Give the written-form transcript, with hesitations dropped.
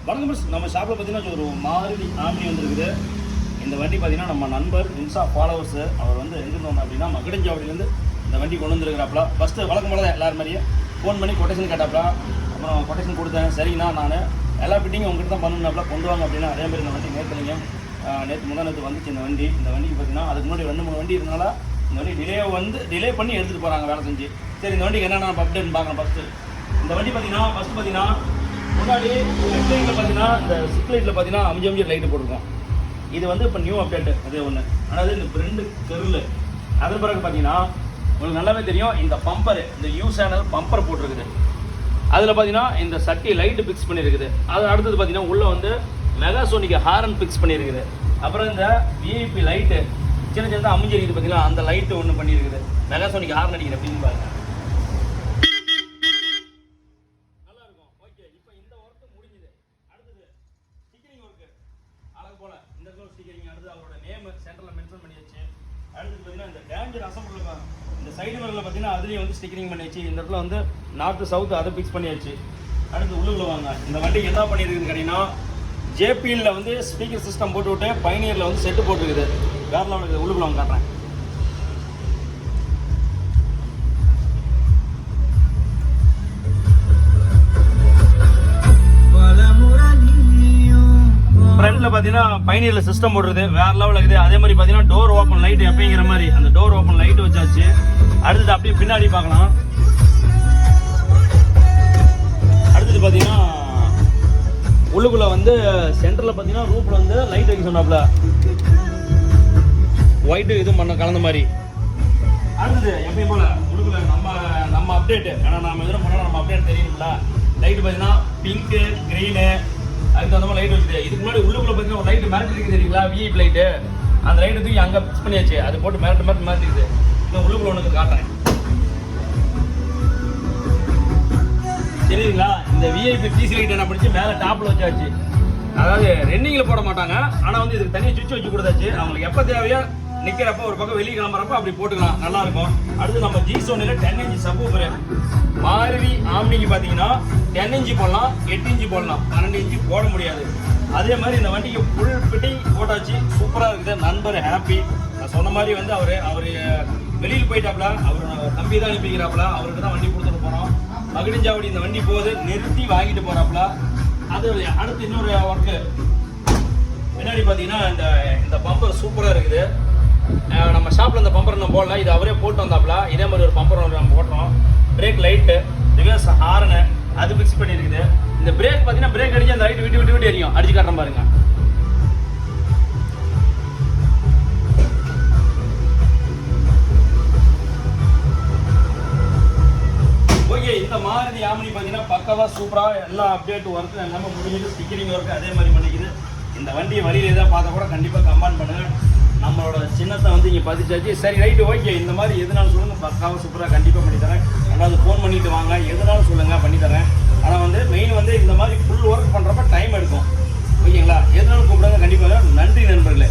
வணக்கம் பஸ். நம்ம ஷாப்பில் பார்த்தீங்கன்னா ஒரு மாருதி ஆம்னி வந்துருக்குது. இந்த வண்டி பார்த்தீங்கன்னா நம்ம நண்பர் இன்ஸ்டா ஃபாலோவர்ஸு அவர் வந்து எங்கேருந்து வந்தோம் அப்படின்னா மகுடஞ்சாவடியிலேருந்து இந்த வண்டி கொண்டு வந்துருக்கிறாப்புல. ஃபஸ்ட்டு வழக்கம் போல தான் எல்லாரும் மாதிரியே ஃபோன் பண்ணி கொட்டேஷன் கேட்டாப்புல. அப்புறம் கொட்டேஷன் கொடுத்தேன். சரிங்கண்ணா நான் எல்லா ஃபிட்டிங்கும் உங்கள்கிட்ட தான் பண்ணணும்னாப்புல கொண்டு வாங்க அப்படின்னா அதேமாதிரி இந்த வண்டி நேற்று முந்தானத்து வந்துச்சு. இந்த வண்டிக்கு பார்த்தீங்கன்னா அதுக்கு முன்னாடி 2-3 வண்டி இருந்தனால இந்த வண்டி டிலே பண்ணி எடுத்துகிட்டு போகிறாங்க வேலை செஞ்சு. சரி இந்த வண்டிக்கு என்னென்ன அப்டேட் பார்க்குறேன். ஃபஸ்ட்டு இந்த வண்டி பார்த்தீங்கன்னா முன்னாடி லெஃப்ட் லைட்டில் பார்த்தீங்கன்னா இந்த சிக் லைட்டில் பார்த்தீங்கன்னா அமிஞ்சு லைட்டு போட்டிருக்கோம். இது வந்து இப்போ நியூ அப்டேட்டு அதே ஒன்று. அதாவது இந்த ஃப்ரெண்டு கருள் அதன் பிறகு பார்த்தீங்கன்னா உங்களுக்கு நல்லாவே தெரியும் இந்த பம்பர், இந்த யூ சேனல் பம்பர் போட்டிருக்குது. அதில் பார்த்தீங்கன்னா இந்த சட்டி லைட்டு ஃபிக்ஸ் பண்ணியிருக்குது. அது அடுத்தது பார்த்தீங்கன்னா உள்ளே வந்து மெகாசோனிக் ஹாரன் ஃபிக்ஸ் பண்ணியிருக்குது. அப்புறம் இந்த விஐபி லைட்டு சின்ன அமைஞ்சு இருக்குது பார்த்தீங்கன்னா அந்த லைட்டு ஒன்று பண்ணியிருக்குது. மெகாசோனிக் ஹாரன் அடிக்கிற அப்படின்னு பாருங்க. அவரோட நேம் சென்டரில் மென்ஷன் பண்ணியாச்சு. அடுத்து பார்த்தீங்கன்னா இந்த டேஞ்சர் அசம்பிள் இந்த சைடு வரல பார்த்தீங்கன்னா அதுலேயும் வந்து ஸ்டிக்கரிங் பண்ணியாச்சு. இந்த இடத்துல வந்து நார்த்து சவுத்து அதை ஃபிக்ஸ் பண்ணியாச்சு. அடுத்து உள்ளுக்குள்ள வாங்க. இந்த வண்டிக்கு என்ன பண்ணியிருக்குது கேட்டிங்கன்னா ஜேபிஎல்ல வந்து ஸ்பீக்கர் சிஸ்டம் போட்டு விட்டு பைனியரில் வந்து செட்டு போட்டுருக்குது. வேற லெவலுக்கு உள்ளுக்குள்ள வாங்க காட்டுறேன். ஃப்ரண்ட்ல பார்த்தீங்கன்னா பைனியரில் சிஸ்டம் போடுறது வேற லெவலில் இருக்குது. அதே மாதிரி பார்த்தீங்கன்னா டோர் ஓப்பன் லைட் எப்படிங்கிற மாதிரி அந்த டோர் ஓப்பன் லைட் வச்சாச்சு. அடுத்தது அப்படியே பின்னாடி பார்க்கலாம். அடுத்தது பார்த்தீங்கன்னா உள்ளுக்குள்ள வந்து சென்டரில் பார்த்தீங்கன்னா ரூஃபில் வந்து லைட் வைக்க சொன்னாப்புல ஒயிட்டு இதுவும் பண்ண கலந்த மாதிரி. அடுத்தது எப்பயும் போல உள்ளுக்குள்ள நம்ம அப்டேட்டு ஏன்னா நம்ம எதுவும் பண்ணால் நம்ம அப்டேட் தெரியும்ல. லைட்டு பார்த்தீங்கன்னா பிங்க்கு க்ரீனு அதுக்கு தகுந்த மாதிரி லைட் வச்சுது. இதுக்கு முன்னாடி உள்ளுக்குள்ள பார்த்தீங்கன்னா ஒரு லைட்டு மேரட் இருக்குது தெரியுங்களா, விஐபி லைட்டு. அந்த லைட்டு தூக்கி அங்கே ஃபிக்ஸ் பண்ணியாச்சு. அது போட்டு மேரட் மாற்றிக்குது. இன்னும் உள்ளுக்குள்ள ஒன்று காட்டுறேன் தெரியுங்களா. இந்த விஐபி பிசி லைட் என்ன பண்ணிச்சு மேலே டாப்பில் வச்சாச்சு. அதாவது ரன்னிங்கில் போட மாட்டாங்க, ஆனால் வந்து இதுக்கு தனியாக சுவிட்ச் வச்சு கொடுத்தாச்சு. அவங்களுக்கு எப்போ தேவையோ நிற்கிறப்ப ஒரு பக்கம் வெளியே கிளம்புறப்ப அப்படி போட்டுக்கலாம், நல்லாயிருக்கும். அடுத்து நம்ம G-Sony 10 இன்ச் சப்வூஃபர் மாருதி ஆம்னிக்கு பார்த்தீங்கன்னா 10 இன்ச்சு போடலாம், 8 இன்ச்சு போடலாம், 12 இன்ச்சு போட முடியாது. அதே மாதிரி இந்த வண்டிக்கு ஃபுல் ஃபிட்டிங் போட்டாச்சு. சூப்பராக இருக்குது. நண்பர் ஹாப்பி. நான் சொன்ன மாதிரி வந்து அவர் வெளியில் போயிட்டாப்புல, அவர் தம்பி தான் அனுப்பிக்கிறாப்புல. அவருக்கு தான் வண்டி கொடுத்துட்டு போகிறோம். மகுடஞ்சாவடி இந்த வண்டி போகுது நிறுத்தி வாங்கிட்டு போகிறாப்புல. அது அடுத்து இன்னொரு ஒர்க்கு பின்னாடி பார்த்தீங்கன்னா இந்த பம்பர் சூப்பராக இருக்குது. நம்ம ஷாப்பில் இந்த பம்பர் நம்ம போடல, இது அவரே போட்டு வந்தாப்புல. இதே மாதிரி ஒரு பம்பர் நம்ம போட்டோம். பிரேக் லைட்டு ரிவர்ஸ் ஹார்னு அது ஃபிக்ஸ் பண்ணியிருக்குது. இந்த பிரேக் பார்த்தீங்கன்னா பிரேக் அடிச்சு அந்த லைட் விட்டு எரியும். அடிச்சு காட்டுறேன் பாருங்க. ஓகே, இந்த மாருதி ஆம்னி பார்த்தீங்கன்னா பக்காவாக சூப்பராக எல்லா அப்டேட் ஒர்க்கு எல்லாமே முடிஞ்சுது. ஸ்டிக்கரிங் ஒர்க்கு அதே மாதிரி பண்ணிக்குது. இந்த வண்டியை வழியில் எதாவது பார்த்தா கூட கண்டிப்பாக கமெண்ட் பண்ணுங்கள். நம்மளோட சின்னத்தை வந்து இங்கே பதிச்சாச்சு. சரி ரைட்டு ஓகே. இந்த மாதிரி எதுனாலும் சொல்லுங்கள், பக்காவாக சூப்பராக கண்டிப்பாக பண்ணித்தரேன். அதாவது ஃபோன் பண்ணிட்டு வாங்க, எதுனாலும் சொல்லுங்கள் பண்ணித்தரேன். ஆனால் வந்து மெயின் வந்து இந்த மாதிரி ஃபுல் ஒர்க் பண்ணுறப்ப டைம் எடுக்கும். ஓகேங்களா. எதுனாலும் கூப்பிடுங்க கண்டிப்பாக. நன்றி நண்பர்களே.